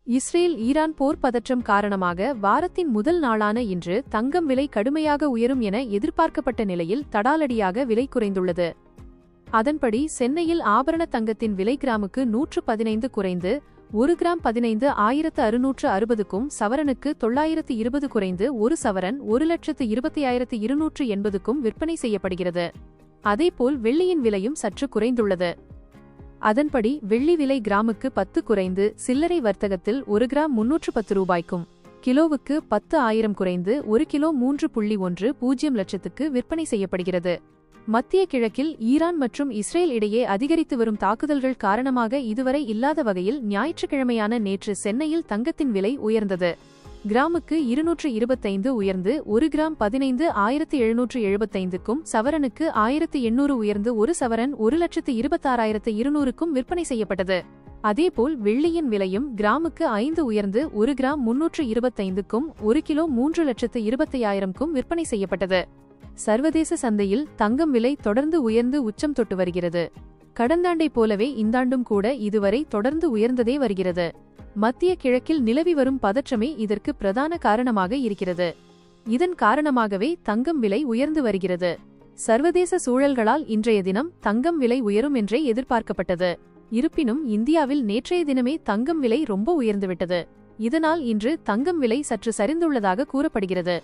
Israel Iran போர் பதற்றம் காரணமாக வாரத்தின் முதல் நாளான இன்று தங்கம் விலை கடுமையாக உயரும் என எதிர்பார்க்கப்பட்ட நிலையில் தடாலடியாக விலை குறைந்துள்ளது. அதன்படி சென்னையில் ஆபரண தங்கத்தின் விலை கிராமுக்கு 115 குறைந்து 1 கிராம் 15,660க்கும் சவரனுக்கு 920 குறைந்து 1 சவரன் 1,20,280க்கும் விற்பனை செய்யப்படுகிறது. அதேபோல் வெள்ளியின் விலையும் சற்று குறைந்துள்ளது. அதன்படி வெள்ளி விலை கிராமுக்கு 10 குறைந்து சில்லறை வர்த்தகத்தில் 1 கிராம் 310 ரூபாய்க்கும் கிலோவுக்கு 10,000 குறைந்து 1 கிலோ 3.10 லட்சத்துக்கு விற்பனை செய்யப்படுகிறது. மத்திய கிழக்கில் ஈரான் மற்றும் இஸ்ரேல் இடையே அதிகரித்து வரும் தாக்குதல்கள் காரணமாக இதுவரை இல்லாத வகையில் ஞாயிற்றுக்கிழமையான நேற்று சென்னையில் தங்கத்தின் விலை உயர்ந்தது. கிராமுக்கு 225 உயர்ந்து 1 கிராம் 15,775க்கும் சவரனுக்கு 1,800 உயர்ந்து 1 சவரன் 1,26,200க்கும் விற்பனை செய்யப்பட்டது. அதேபோல் வெள்ளியின் விலையும் கிராமுக்கு 5 உயர்ந்து 1 கிராம் 325க்கும் 1 கிலோ 3,20,000க்கும் விற்பனை செய்யப்பட்டது. சர்வதேச சந்தையில் தங்கம் விலை தொடர்ந்து உயர்ந்து உச்சம் தொட்டு வருகிறது. கடந்தாண்டை போலவே இந்தாண்டும் கூட இதுவரை தொடர்ந்து உயர்ந்ததே வருகிறது. மத்திய கிழக்கில் நிலவி வரும் பதற்றமே இதற்கு பிரதான காரணமாக இருக்கிறது. இதன் காரணமாகவே தங்கம் விலை உயர்ந்து வருகிறது. சர்வதேச சூழல்களால் இன்றைய தினம் தங்கம் விலை உயரும் என்றே எதிர்பார்க்கப்பட்டது. இருப்பினும் இந்தியாவில் நேற்றைய தினமே தங்கம் விலை ரொம்ப உயர்ந்துவிட்டது. இதனால் இன்று தங்கம் விலை சற்று சரிந்துள்ளதாக கூறப்படுகிறது.